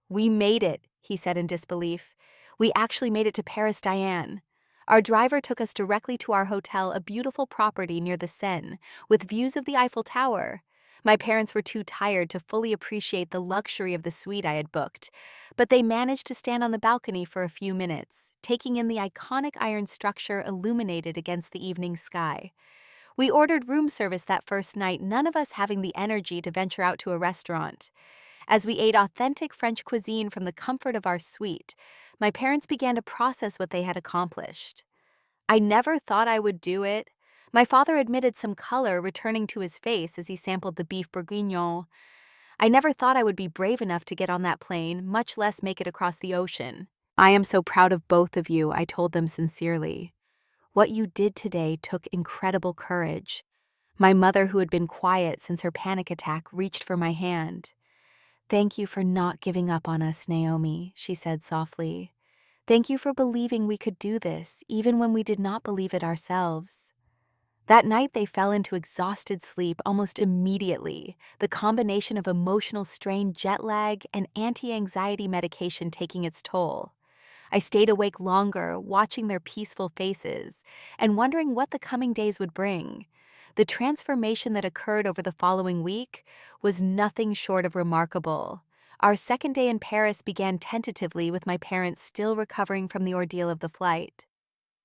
"We made it," he said in disbelief. "We actually made it to Paris, Diane." Our driver took us directly to our hotel, a beautiful property near the Seine, with views of the Eiffel Tower. My parents were too tired to fully appreciate the luxury of the suite I had booked, but they managed to stand on the balcony for a few minutes, taking in the iconic iron structure illuminated against the evening sky. We ordered room service that first night, none of us having the energy to venture out to a restaurant. As we ate authentic French cuisine from the comfort of our suite, my parents began to process what they had accomplished. "I never thought I would do it." My father admitted some color returning to his face as he sampled the beef bourguignon. "I never thought I would be brave enough to get on that plane, much less make it across the ocean." "I am so proud of both of you," I told them sincerely. "What you did today took incredible courage." My mother, who had been quiet since her panic attack, reached for my hand. "Thank you for not giving up on us, Naomi," she said softly. "Thank you for believing we could do this, even when we did not believe it ourselves." That night, they fell into exhausted sleep almost immediately, the combination of emotional strain, jet lag, and anti-anxiety medication taking its toll. I stayed awake longer, watching their peaceful faces and wondering what the coming days would bring. The transformation that occurred over the following week was nothing short of remarkable. Our second day in Paris began tentatively, with my parents still recovering from the ordeal of the flight.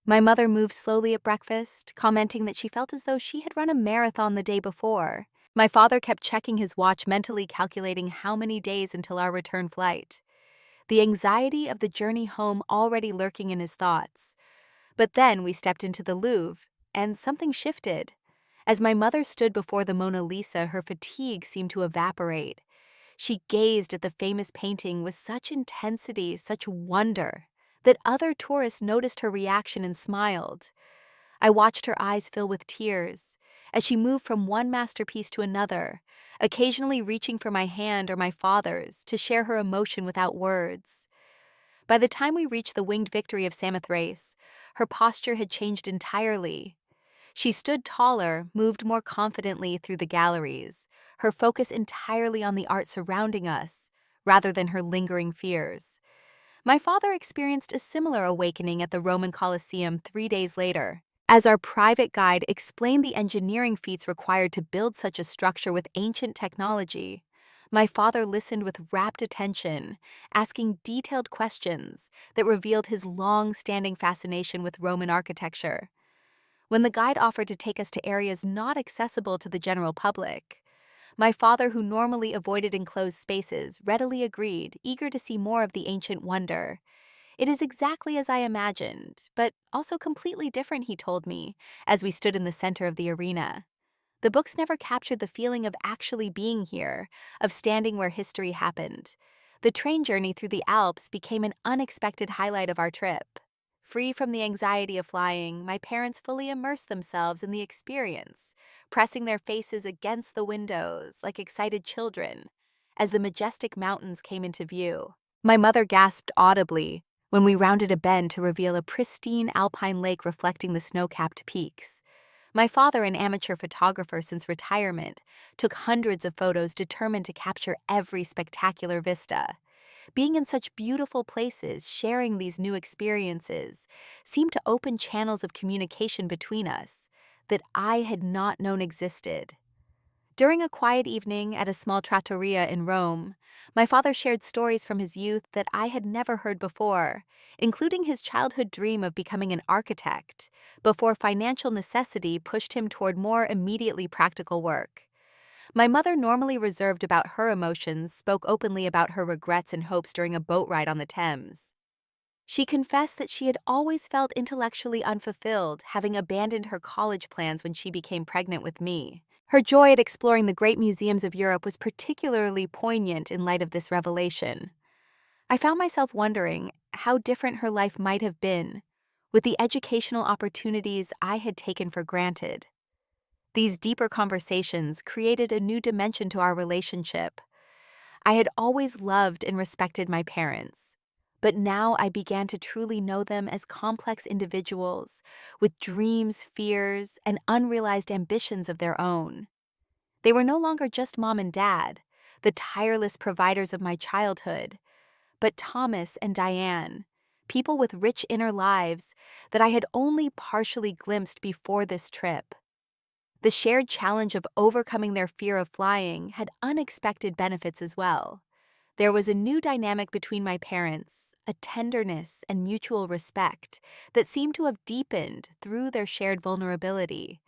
My mother moved slowly at breakfast, commenting that she felt as though she had run a marathon the day before. My father kept checking his watch, mentally calculating how many days until our return flight, the anxiety of the journey home already lurking in his thoughts. But then we stepped into the Louvre, and something shifted. As my mother stood before the Mona Lisa, her fatigue seemed to evaporate. She gazed at the famous painting with such intensity, such wonder, that other tourists noticed her reaction and smiled. I watched her eyes fill with tears as she moved from one masterpiece to another, occasionally reaching for my hand or my father's to share her emotion without words. By the time we reached the Winged Victory of Samothrace, her posture had changed entirely. She stood taller, moved more confidently through the galleries, her focus entirely on the art surrounding us, rather than her lingering fears. My father experienced a similar awakening at the Roman Colosseum 3 days later. As our private guide explained the engineering feats required to build such a structure with ancient technology, my father listened with rapt attention, asking detailed questions that revealed his long-standing fascination with Roman architecture. When the guide offered to take us to areas not accessible to the general public, my father, who normally avoided enclosed spaces, readily agreed, eager to see more of the ancient wonder. "It is exactly as I imagined, but also completely different," he told me, as we stood in the center of the arena. "The books never captured the feeling of actually being here, of standing where history happened." The train journey through the Alps became an unexpected highlight of our trip. Free from the anxiety of flying, my parents fully immersed themselves in the experience, pressing their faces against the windows like excited children as the majestic mountains came into view. My mother gasped audibly when we rounded a bend to reveal a pristine alpine lake reflecting the snow-capped peaks. My father, an amateur photographer since retirement, took hundreds of photos, determined to capture every spectacular vista. Being in such beautiful places, sharing these new experiences, seemed to open channels of communication between us that I had not known existed. During a quiet evening at a small trattoria in Rome, my father shared stories from his youth that I had never heard before, including his childhood dream of becoming an architect, before financial necessity pushed him toward more immediately practical work. My mother, normally reserved about her emotions, spoke openly about her regrets and hopes during a boat ride on the Thames. She confessed that she had always felt intellectually unfulfilled, having abandoned her college plans when she became pregnant with me. Her joy at exploring the great museums of Europe was particularly poignant in light of this revelation. I found myself wondering, how different her life might have been with the educational opportunities I had taken for granted. These deeper conversations created a new dimension to our relationship. I had always loved and respected my parents, but now I began to truly know them as complex individuals with dreams, fears, and unrealized ambitions of their own. They were no longer just mom and dad, the tireless providers of my childhood, but Thomas and Diane, people with rich inner lives that I had only partially glimpsed before this trip. The shared challenge of overcoming their fear of flying had unexpected benefits as well. There was a new dynamic between my parents, a tenderness and mutual respect that seemed to have deepened through their shared vulnerability.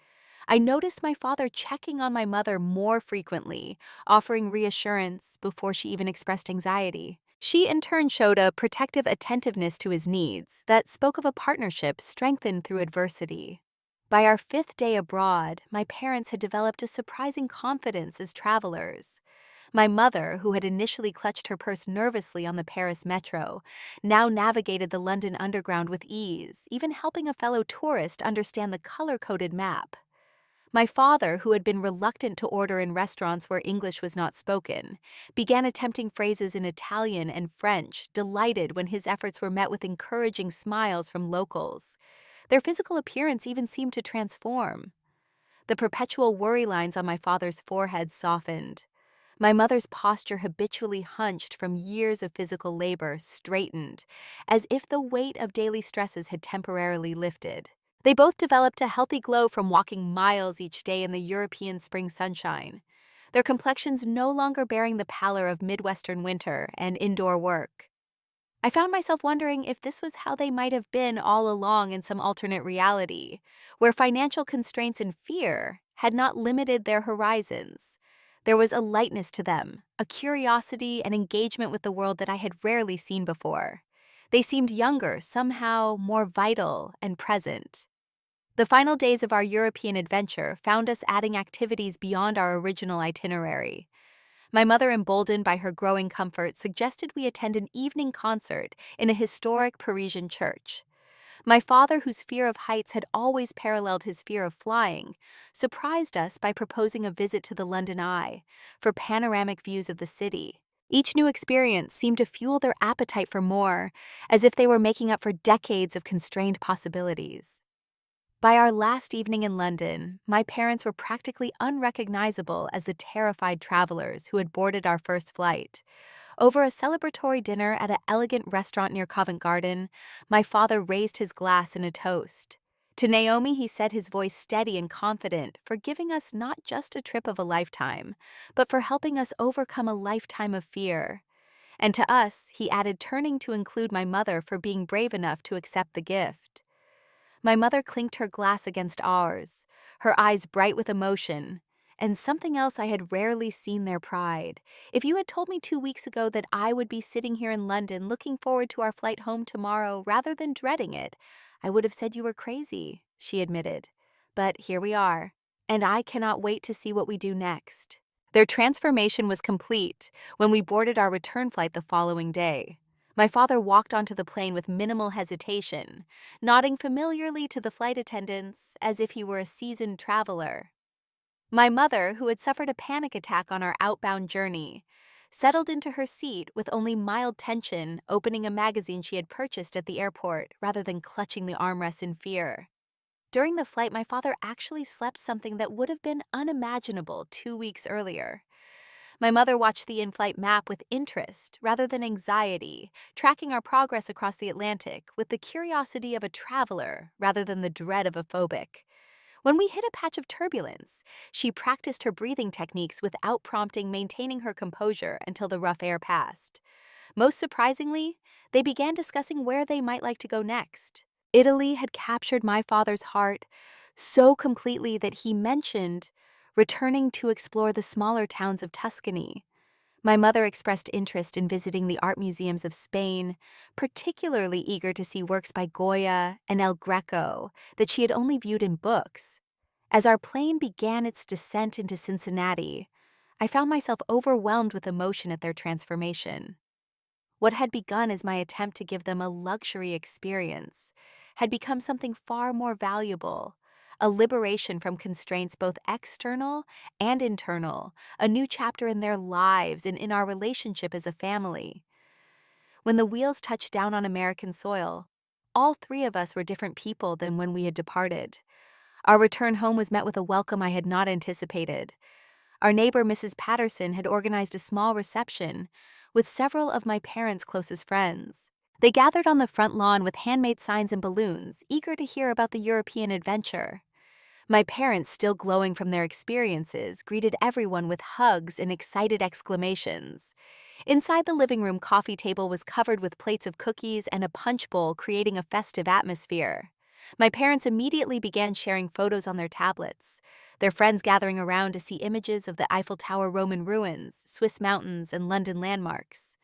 I noticed my father checking on my mother more frequently, offering reassurance before she even expressed anxiety. She in turn showed a protective attentiveness to his needs that spoke of a partnership strengthened through adversity. By our fifth day abroad, my parents had developed a surprising confidence as travelers. My mother, who had initially clutched her purse nervously on the Paris metro, now navigated the London Underground with ease, even helping a fellow tourist understand the color-coded map. My father, who had been reluctant to order in restaurants where English was not spoken, began attempting phrases in Italian and French, delighted when his efforts were met with encouraging smiles from locals. Their physical appearance even seemed to transform. The perpetual worry lines on my father's forehead softened. My mother's posture, habitually hunched from years of physical labor, straightened, as if the weight of daily stresses had temporarily lifted. They both developed a healthy glow from walking miles each day in the European spring sunshine, their complexions no longer bearing the pallor of Midwestern winter and indoor work. I found myself wondering if this was how they might have been all along in some alternate reality, where financial constraints and fear had not limited their horizons. There was a lightness to them, a curiosity and engagement with the world that I had rarely seen before. They seemed younger, somehow more vital and present. The final days of our European adventure found us adding activities beyond our original itinerary. My mother, emboldened by her growing comfort, suggested we attend an evening concert in a historic Parisian church. My father, whose fear of heights had always paralleled his fear of flying, surprised us by proposing a visit to the London Eye for panoramic views of the city. Each new experience seemed to fuel their appetite for more, as if they were making up for decades of constrained possibilities. By our last evening in London, my parents were practically unrecognizable as the terrified travelers who had boarded our first flight. Over a celebratory dinner at an elegant restaurant near Covent Garden, my father raised his glass in a toast. To Naomi, he said, his voice steady and confident, for giving us not just a trip of a lifetime, but for helping us overcome a lifetime of fear. And to us, he added, turning to include my mother, for being brave enough to accept the gift. My mother clinked her glass against ours, her eyes bright with emotion, and something else I had rarely seen, their pride. If you had told me 2 weeks ago that I would be sitting here in London looking forward to our flight home tomorrow rather than dreading it, I would have said you were crazy, she admitted. But here we are, and I cannot wait to see what we do next. Their transformation was complete when we boarded our return flight the following day. My father walked onto the plane with minimal hesitation, nodding familiarly to the flight attendants as if he were a seasoned traveler. My mother, who had suffered a panic attack on our outbound journey, settled into her seat with only mild tension, opening a magazine she had purchased at the airport rather than clutching the armrest in fear. During the flight, my father actually slept, something that would have been unimaginable 2 weeks earlier. My mother watched the in-flight map with interest rather than anxiety, tracking our progress across the Atlantic with the curiosity of a traveler rather than the dread of a phobic. When we hit a patch of turbulence, she practiced her breathing techniques without prompting, maintaining her composure until the rough air passed. Most surprisingly, they began discussing where they might like to go next. Italy had captured my father's heart so completely that he mentioned returning to explore the smaller towns of Tuscany. My mother expressed interest in visiting the art museums of Spain, particularly eager to see works by Goya and El Greco that she had only viewed in books. As our plane began its descent into Cincinnati, I found myself overwhelmed with emotion at their transformation. What had begun as my attempt to give them a luxury experience had become something far more valuable, a liberation from constraints both external and internal, a new chapter in their lives and in our relationship as a family. When the wheels touched down on American soil, all three of us were different people than when we had departed. Our return home was met with a welcome I had not anticipated. Our neighbor, Mrs. Patterson, had organized a small reception with several of my parents' closest friends. They gathered on the front lawn with handmade signs and balloons, eager to hear about the European adventure. My parents, still glowing from their experiences, greeted everyone with hugs and excited exclamations. Inside the living room coffee table was covered with plates of cookies and a punch bowl, creating a festive atmosphere. My parents immediately began sharing photos on their tablets, their friends gathering around to see images of the Eiffel Tower Roman ruins, Swiss mountains, and London landmarks.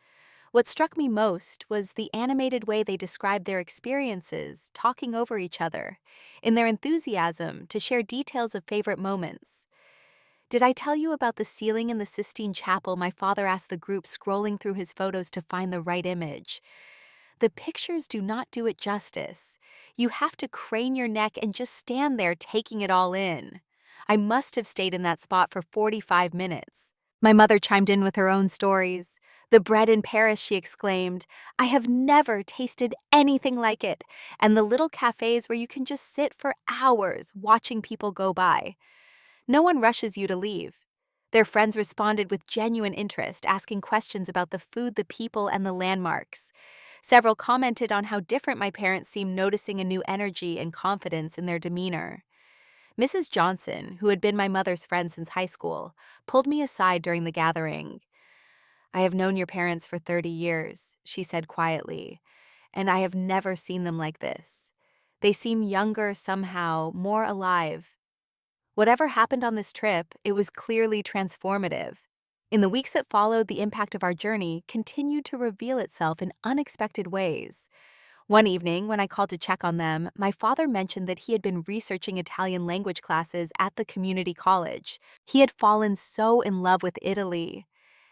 What struck me most was the animated way they described their experiences, talking over each other, in their enthusiasm to share details of favorite moments. "Did I tell you about the ceiling in the Sistine Chapel?" my father asked the group, scrolling through his photos to find the right image. "The pictures do not do it justice. You have to crane your neck and just stand there taking it all in. I must have stayed in that spot for 45 minutes. My mother chimed in with her own stories. "The bread in Paris," she exclaimed. "I have never tasted anything like it. And the little cafes where you can just sit for hours watching people go by. No one rushes you to leave." Their friends responded with genuine interest, asking questions about the food, the people, and the landmarks. Several commented on how different my parents seemed, noticing a new energy and confidence in their demeanor. Mrs. Johnson, who had been my mother's friend since high school, pulled me aside during the gathering. "I have known your parents for 30 years, she said quietly, "and I have never seen them like this. They seem younger somehow, more alive." Whatever happened on this trip, it was clearly transformative. In the weeks that followed, the impact of our journey continued to reveal itself in unexpected ways. One evening, when I called to check on them, my father mentioned that he had been researching Italian language classes at the community college. He had fallen so in love with Italy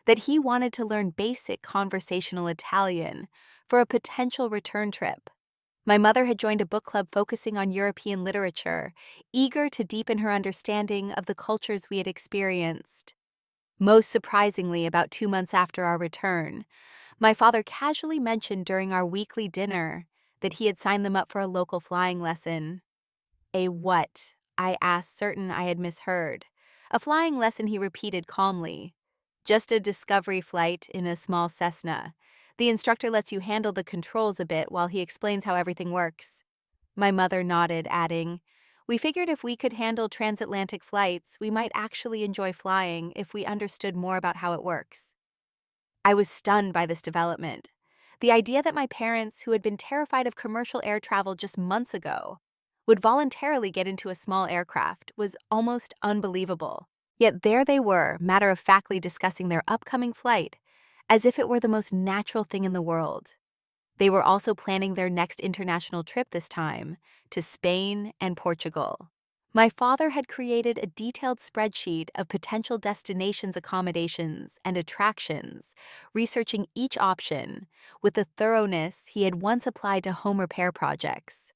that he wanted to learn basic conversational Italian for a potential return trip. My mother had joined a book club focusing on European literature, eager to deepen her understanding of the cultures we had experienced. Most surprisingly, about 2 months after our return, my father casually mentioned during our weekly dinner that he had signed them up for a local flying lesson. "A what?" I asked, certain I had misheard. "A flying lesson," he repeated calmly. "Just a discovery flight in a small Cessna. The instructor lets you handle the controls a bit while he explains how everything works." My mother nodded, adding, "We figured if we could handle transatlantic flights, we might actually enjoy flying if we understood more about how it works." I was stunned by this development. The idea that my parents, who had been terrified of commercial air travel just months ago, would voluntarily get into a small aircraft was almost unbelievable. Yet there they were, matter-of-factly discussing their upcoming flight, as if it were the most natural thing in the world. They were also planning their next international trip this time, to Spain and Portugal. My father had created a detailed spreadsheet of potential destinations, accommodations, and attractions, researching each option with the thoroughness he had once applied to home repair projects.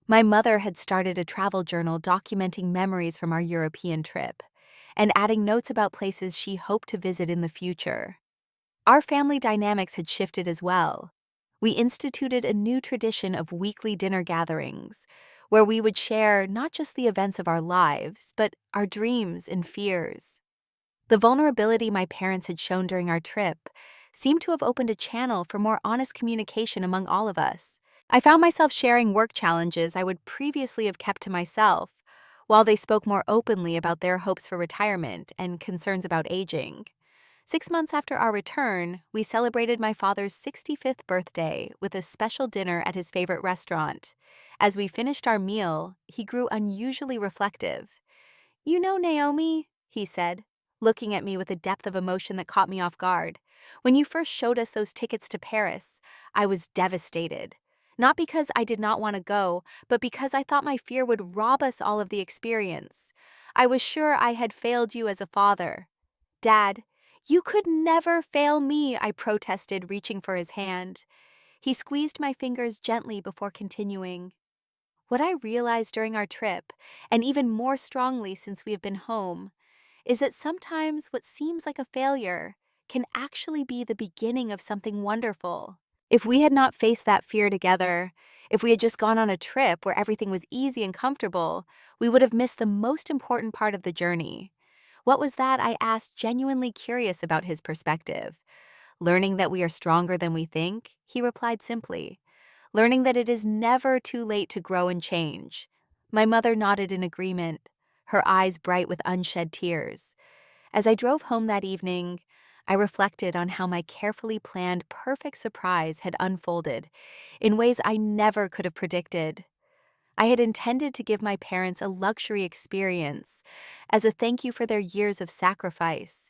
My mother had started a travel journal documenting memories from our European trip and adding notes about places she hoped to visit in the future. Our family dynamics had shifted as well. We instituted a new tradition of weekly dinner gatherings, where we would share not just the events of our lives, but our dreams and fears. The vulnerability my parents had shown during our trip seemed to have opened a channel for more honest communication among all of us. I found myself sharing work challenges I would previously have kept to myself, while they spoke more openly about their hopes for retirement and concerns about aging. 6 months after our return, we celebrated my father's 65th birthday with a special dinner at his favorite restaurant. As we finished our meal, he grew unusually reflective. "You know, Naomi," he said, looking at me with a depth of emotion that caught me off guard, "when you first showed us those tickets to Paris, I was devastated. Not because I did not want to go, but because I thought my fear would rob us all of the experience. I was sure I had failed you as a father. Dad, You could never fail me, I protested, reaching for his hand. He squeezed my fingers gently before continuing. What I realized during our trip, and even more strongly since we have been home, is that sometimes what seems like a failure can actually be the beginning of something wonderful. If we had not faced that fear together, if we had just gone on a trip where everything was easy and comfortable, we would have missed the most important part of the journey. What was that? I asked, genuinely curious about his perspective. Learning that we are stronger than we think, he replied simply. Learning that it is never too late to grow and change. My mother nodded in agreement, her eyes bright with unshed tears. As I drove home that evening, I reflected on how my carefully planned perfect surprise had unfolded in ways I never could have predicted. I had intended to give my parents a luxury experience as a thank you for their years of sacrifice.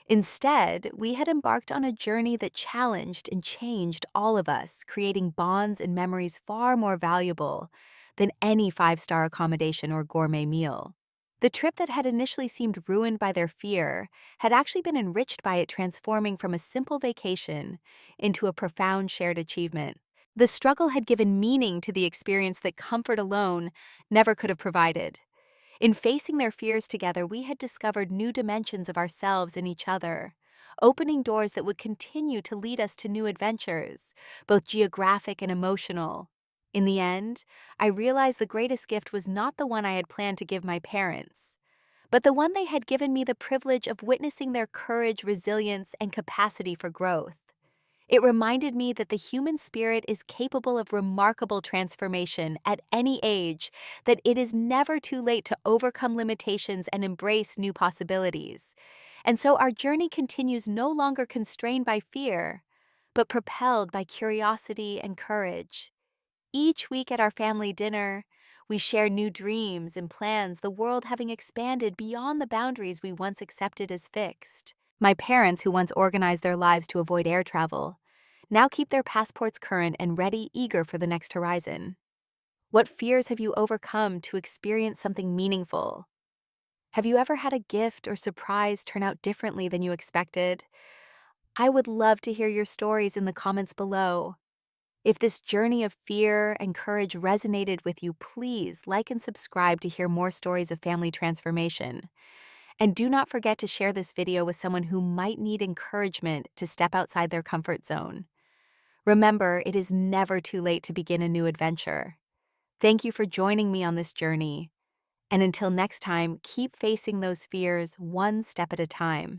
Instead, we had embarked on a journey that challenged and changed all of us, creating bonds and memories far more valuable than any five-star accommodation or gourmet meal. The trip that had initially seemed ruined by their fear had actually been enriched by it, transforming from a simple vacation into a profound shared achievement. The struggle had given meaning to the experience that comfort alone never could have provided. In facing their fears together, we had discovered new dimensions of ourselves and each other, opening doors that would continue to lead us to new adventures, both geographic and emotional. In the end, I realized the greatest gift was not the one I had planned to give my parents, but the one they had given me, the privilege of witnessing their courage, resilience, and capacity for growth. It reminded me that the human spirit is capable of remarkable transformation at any age, that it is never too late to overcome limitations and embrace new possibilities. And so our journey continues, no longer constrained by fear, but propelled by curiosity and courage. Each week at our family dinner, we share new dreams and plans, the world having expanded beyond the boundaries we once accepted as fixed. My parents, who once organized their lives to avoid air travel, now keep their passports current and ready, eager for the next horizon. What fears have you overcome to experience something meaningful? Have you ever had a gift or surprise turn out differently than you expected? I would love to hear your stories in the comments below. If this journey of fear and courage resonated with you, please like and subscribe to hear more stories of family transformation. And do not forget to share this video with someone who might need encouragement to step outside their comfort zone. Remember, it is never too late to begin a new adventure. Thank you for joining me on this journey. And until next time, keep facing those fears one step at a time.